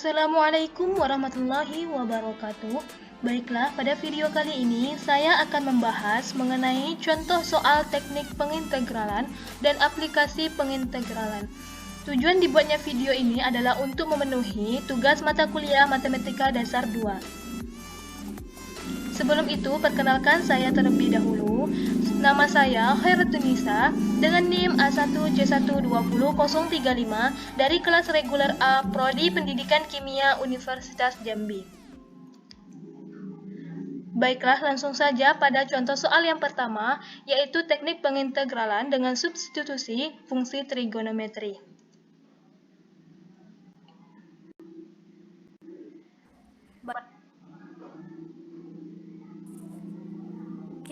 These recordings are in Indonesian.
Assalamualaikum warahmatullahi wabarakatuh. Baiklah, pada video kali ini saya akan membahas mengenai contoh soal teknik pengintegralan dan aplikasi pengintegralan. Tujuan dibuatnya video ini adalah untuk memenuhi tugas mata kuliah Matematika Dasar 2. Sebelum itu, perkenalkan saya terlebih dahulu. Nama saya Khairutunisa dengan NIM A1C120035 dari kelas reguler A Prodi Pendidikan Kimia Universitas Jambi. Baiklah, langsung saja pada contoh soal yang pertama, yaitu teknik pengintegralan dengan substitusi fungsi trigonometri.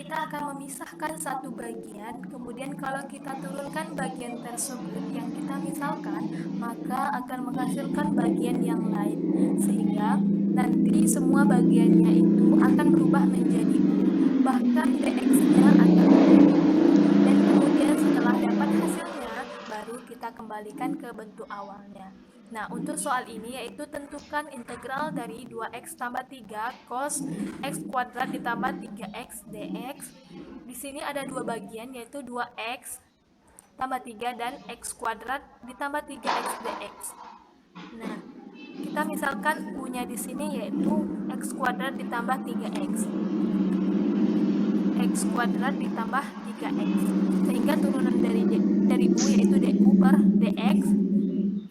Kita akan memisahkan satu bagian, kemudian kalau kita turunkan bagian tersebut yang kita misalkan, maka akan menghasilkan bagian yang lain, sehingga nanti semua bagiannya itu akan berubah menjadi U, bahkan dx-nya akan menjadi U. Dan kemudian setelah dapat hasilnya, baru kita kembalikan ke bentuk awalnya. Nah, untuk soal ini yaitu tentukan integral dari 2x tambah 3 cos x kuadrat ditambah 3x dx. Di sini ada dua bagian yaitu 2x tambah 3 dan x kuadrat ditambah 3x dx. Nah, kita misalkan U-nya di sini yaitu x kuadrat ditambah 3x. X kuadrat ditambah 3x. Sehingga turunan dari U yaitu du per dx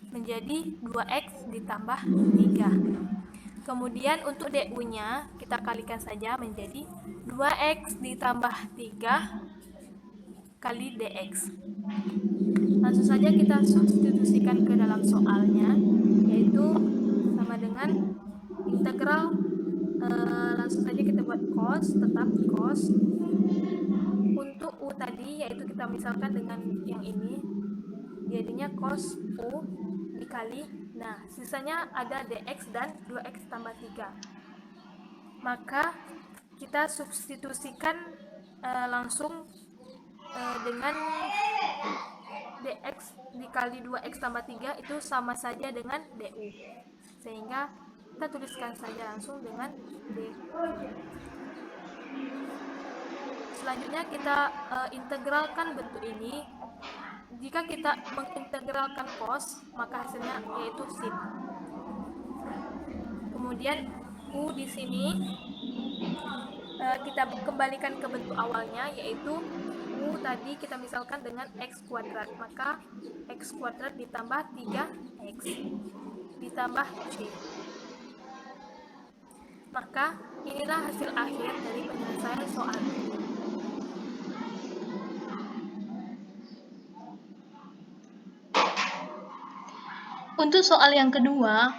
menjadi 2x ditambah 3. Kemudian untuk du-nya kita kalikan saja menjadi 2x ditambah 3 kali dx. Langsung saja kita substitusikan ke dalam soalnya, yaitu sama dengan integral, langsung saja kita buat cos, tetap cos. Untuk U tadi yaitu kita misalkan dengan yang ini, jadinya cos U dikali, nah sisanya ada dx dan 2x tambah 3. Maka kita substitusikan langsung dengan dx dikali 2x tambah 3 itu sama saja dengan du, sehingga kita tuliskan saja langsung dengan du. Selanjutnya kita integralkan bentuk ini. Jika kita mengintegralkan cos, maka hasilnya yaitu sin. Kemudian U di sini kita kembalikan ke bentuk awalnya, yaitu U tadi kita misalkan dengan x kuadrat, maka x kuadrat ditambah 3x ditambah c. Maka inilah hasil akhir dari penyelesaian soal ini. Untuk soal yang kedua,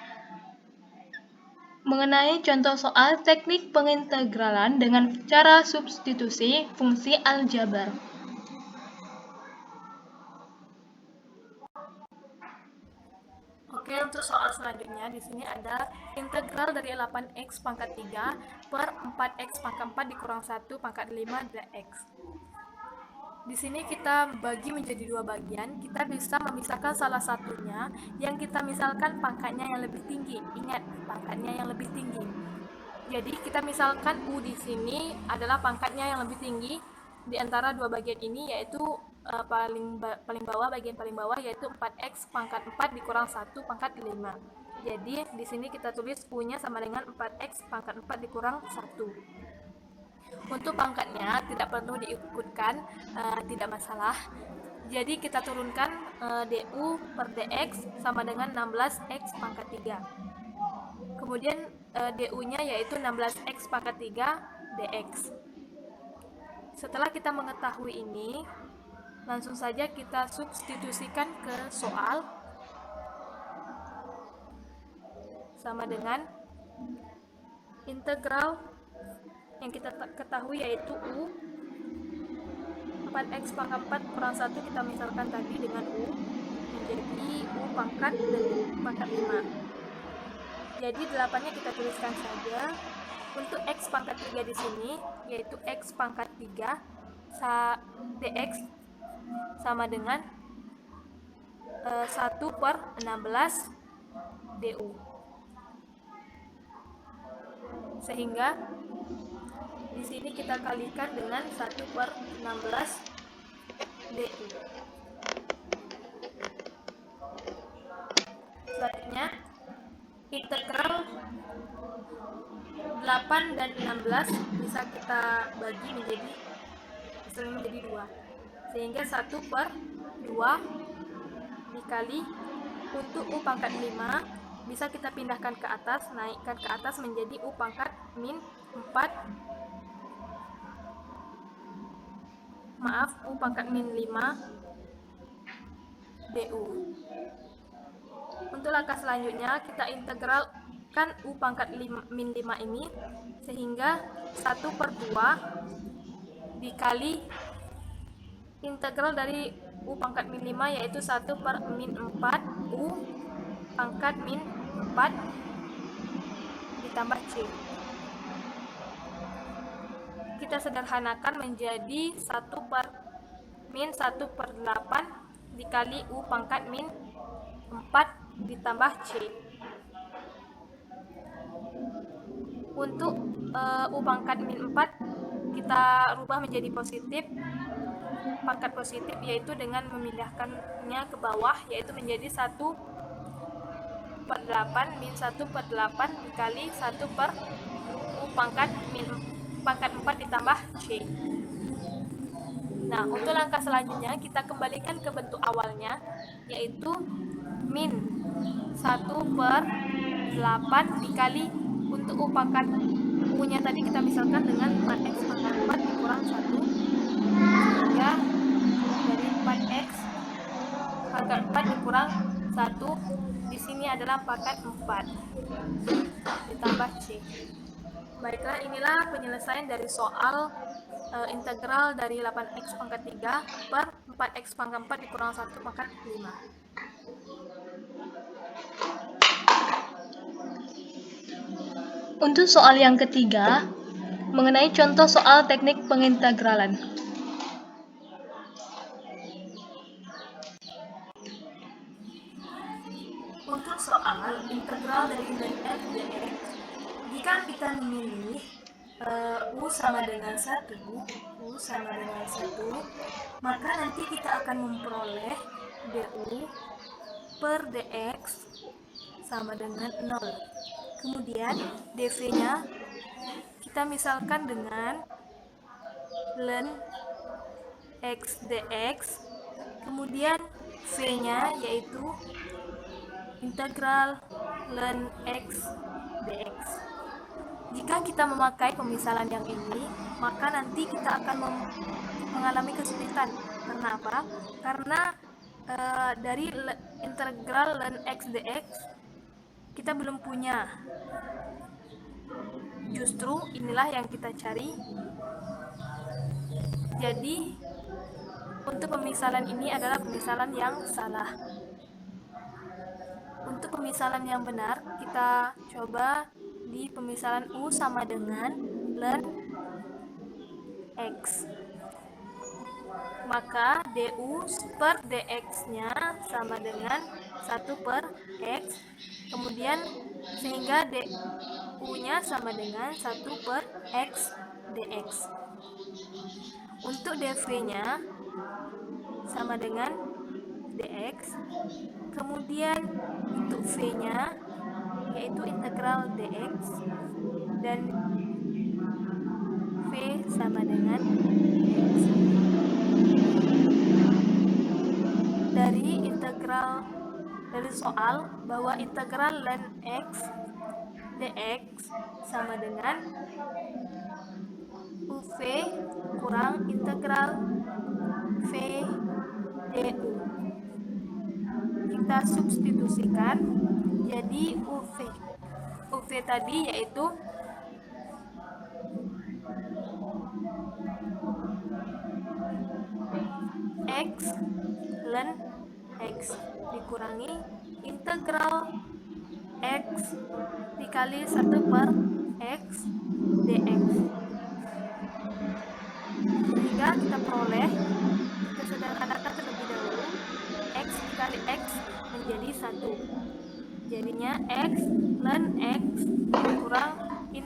mengenai contoh soal teknik pengintegralan dengan cara substitusi fungsi aljabar. Oke, untuk soal selanjutnya di sini ada integral dari 8x pangkat 3 per 4x pangkat 4 dikurang 1 pangkat 5 dx. Di sini kita bagi menjadi dua bagian. Kita bisa memisahkan salah satunya yang kita misalkan pangkatnya yang lebih tinggi. Ingat, pangkatnya yang lebih tinggi. Jadi kita misalkan U di sini adalah pangkatnya yang lebih tinggi di antara dua bagian ini, yaitu paling bawah, bagian paling bawah yaitu 4x pangkat 4 dikurang 1 pangkat 5. Jadi di sini kita tulis U-nya sama dengan 4x pangkat 4 dikurang 1. Untuk pangkatnya tidak perlu diikutkan, tidak masalah. Jadi kita turunkan du per dx sama dengan 16x pangkat 3. Kemudian du-nya yaitu 16x pangkat 3 dx. Setelah kita mengetahui ini, langsung saja kita substitusikan ke soal, sama dengan integral yang kita ketahui yaitu U 4x pangkat 4 kurang 1 kita misalkan tadi dengan U menjadi U pangkat 5. Jadi 8-nya kita tuliskan saja. Untuk x pangkat 3 di sini yaitu x pangkat 3 dx sama dengan 1 per 16 du. sehingga di sini kita kalikan dengan 1/16 DU. Selanjutnya, integral 8 dan 16 bisa kita bagi menjadi 2, sehingga 1/2 dikali untuk U pangkat 5 bisa kita pindahkan ke atas, naikkan ke atas menjadi U pangkat min 4, U pangkat min 5 DU. Untuk langkah selanjutnya, kita integralkan U pangkat min 5 ini, sehingga 1/2 dikali integral dari U pangkat min 5, yaitu 1/min 4 U pangkat min 4 ditambah C. Kita sederhanakan menjadi 1/8 dikali U pangkat min 4 ditambah C. Untuk U pangkat min 4 kita rubah menjadi positif, pangkat positif, yaitu dengan memindahkannya ke bawah, yaitu menjadi 1/8 min 1/8 dikali 1 U pangkat min 4 ditambah C. Nah, untuk langkah selanjutnya kita kembalikan ke bentuk awalnya, yaitu min 1/8 dikali untuk U pangkat U-nya tadi kita misalkan dengan 4x pangkat 4 dikurang 1, sehingga dari 4x pangkat 4 dikurang 1 di sini adalah pangkat 4 ditambah C. Baiklah, inilah penyelesaian dari soal integral dari 8x pangkat 3 per 4x pangkat 4 dikurang 1 pangkat 5. Untuk soal yang ketiga, mengenai contoh soal teknik pengintegralan. Untuk soal integral dari ln f dx, jika kita memilih U sama dengan 1, maka nanti kita akan memperoleh du per dx sama dengan 0. Kemudian dv-nya kita misalkan dengan ln x dx, kemudian v-nya yaitu integral ln x dx. Jika kita memakai pemisalan yang ini, maka nanti kita akan mengalami kesulitan. Karena apa? Karena dari integral ln x dx kita belum punya. Justru inilah yang kita cari. Jadi untuk pemisalan ini adalah pemisalan yang salah. Untuk pemisalan yang benar, kita coba di pemisalan U sama dengan ln X. Maka du per dx-nya sama dengan 1 per X. Kemudian sehingga du-nya sama dengan 1 per X dx. Untuk dv-nya sama dengan dx. Kemudian untuk v-nya yaitu integral dx, dan v sama dengan x. Dari soal bahwa integral ln x dx sama dengan uv kurang integral v du. Kita substitusikan jadi uv tadi yaitu x ln x dikurangi integral x dikali 1 per x dx, sehingga kita peroleh, kita sederhanakan terlebih dahulu, x dikali x menjadi 1, jadinya x ln x kurang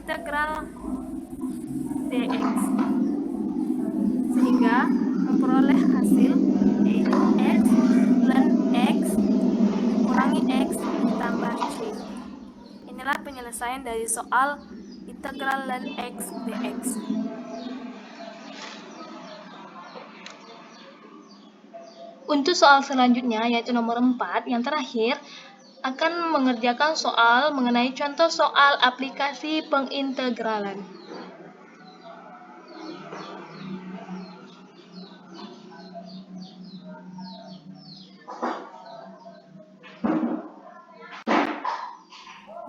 integral dx, sehingga memperoleh hasil yaitu x ln x kurangi x ditambah c. Inilah penyelesaian dari soal integral ln x dx. Untuk soal selanjutnya, yaitu nomor 4, yang terakhir, akan mengerjakan soal mengenai contoh soal aplikasi pengintegralan.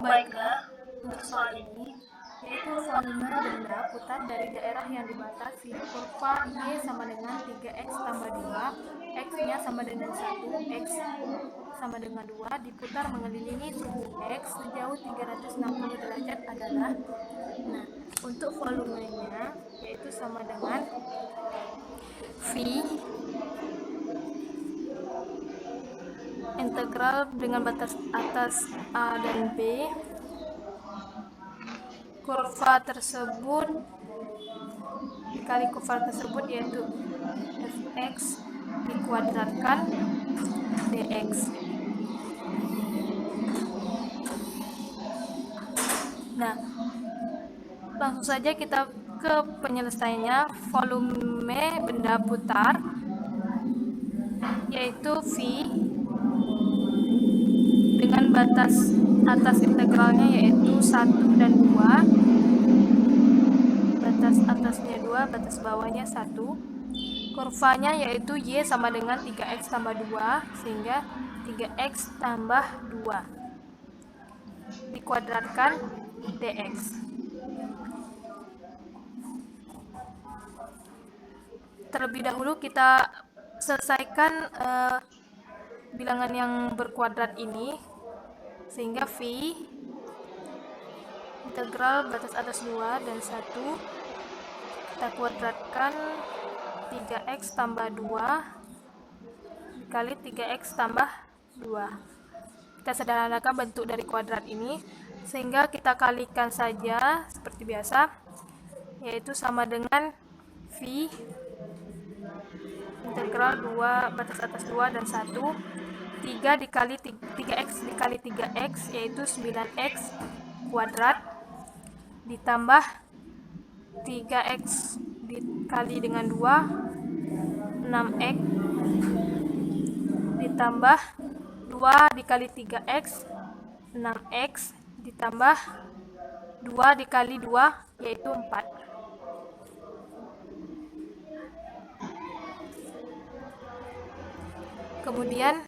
Baiklah, untuk soal ini, yaitu volume benda putar dari daerah yang dibatasi kurva Y sama dengan 3x tambah 2, x-nya sama dengan 1, x sama dengan 2, diputar mengelilingi suhu x sejauh 360 derajat adalah. Nah, untuk volumenya yaitu sama dengan V integral dengan batas atas A dan B, kurva tersebut dikali kurva tersebut yaitu fx dikuadratkan dx. Nah, langsung saja kita ke penyelesaiannya. Volume benda putar yaitu V dengan batas atas integralnya yaitu 1 dan 2, batas atasnya 2, batas bawahnya 1, kurvanya yaitu Y sama dengan 3x tambah 2, sehingga 3x tambah 2 dikuadratkan dx. Terlebih dahulu kita selesaikan bilangan yang berkuadrat ini, sehingga V integral batas atas 2 dan 1 kita kuadratkan 3x tambah 2 dikali 3x tambah 2. Kita sederhanakan bentuk dari kuadrat ini, sehingga kita kalikan saja seperti biasa, yaitu sama dengan V integral 2 batas atas 2 dan 1, 3 dikali 3x dikali 3x yaitu 9x kuadrat ditambah 3x dikali dengan 2, 6x ditambah 2 dikali 3x, 6x ditambah 2 dikali 2 yaitu 4. Kemudian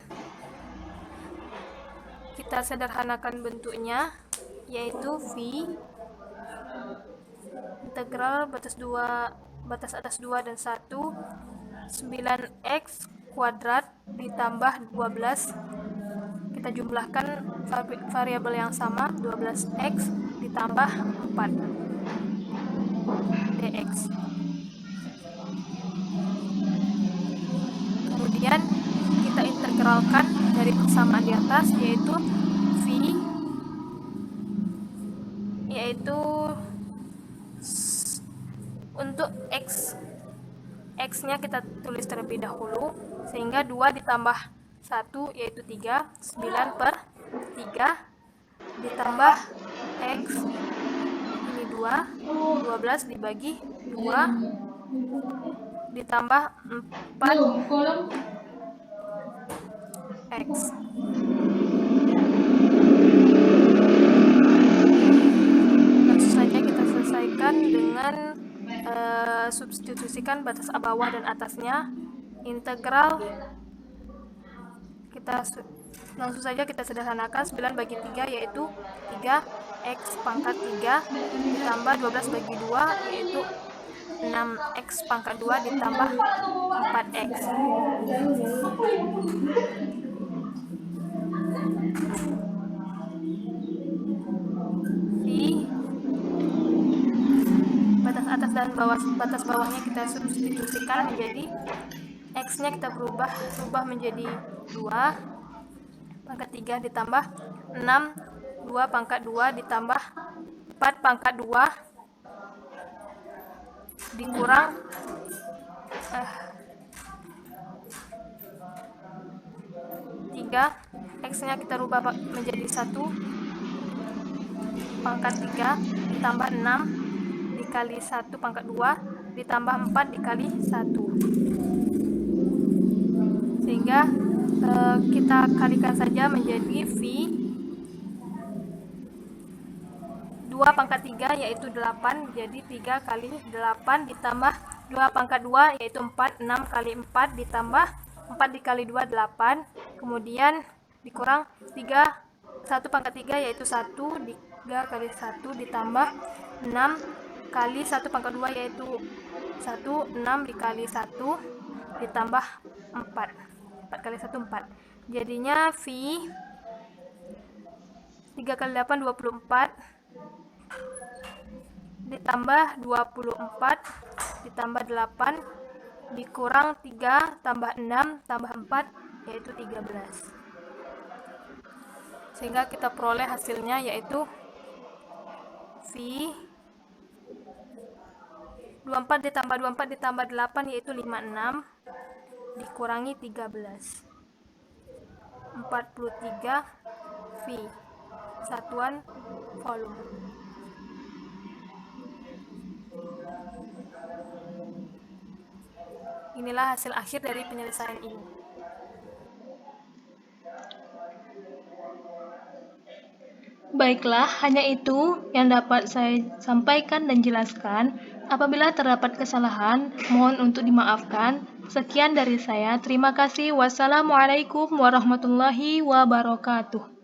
kita sederhanakan bentuknya, yaitu V integral batas atas 2 dan 1, 9x kuadrat ditambah 12, kita jumlahkan variabel yang sama, 12x ditambah 4 dx. Kemudian kita integralkan dari persamaan di atas, yaitu V yaitu untuk x-nya kita tulis terlebih dahulu, sehingga 2 ditambah 1 yaitu 3, 9 per 3 ditambah x ini 2, 12 dibagi 2 ditambah 4 x. Langsung saja kita selesaikan dengan substitusikan batas bawah dan atasnya. Integral langsung saja kita sederhanakan, 9 bagi 3 yaitu 3x pangkat 3 ditambah 12 bagi 2 yaitu 6x pangkat 2 ditambah 4x. Di batas atas dan batas bawahnya kita substitusikan menjadi x-nya kita berubah menjadi 2 pangkat 3 ditambah 6, 2 pangkat 2 ditambah 4 pangkat 2 dikurang 3, X-nya kita rubah menjadi 1 pangkat 3 ditambah 6 dikali 1 pangkat 2 ditambah 4 dikali 1, sehingga kita kalikan saja menjadi V 2 pangkat 3 yaitu 8, jadi 3 kali 8 ditambah 2 pangkat 2 yaitu 4, 6 kali 4 ditambah 4 dikali 2 8, kemudian dikurang 3 1 pangkat 3 yaitu 1, 3 kali 1 ditambah 6 kali 1 pangkat 2 yaitu 1, 6 dikali 1 ditambah 4 kali 1 4, jadinya V 3 kali 8 24 ditambah 24 ditambah 8 dikurang 3 tambah 6 tambah 4 yaitu 13, sehingga kita peroleh hasilnya yaitu V 24 ditambah 24 ditambah 8 yaitu 56 dikurangi 13, 43 V satuan volume. Inilah hasil akhir dari penyelesaian ini. Baiklah, hanya itu yang dapat saya sampaikan dan jelaskan. Apabila terdapat kesalahan, mohon untuk dimaafkan. Sekian dari saya. Terima kasih. Wassalamualaikum warahmatullahi wabarakatuh.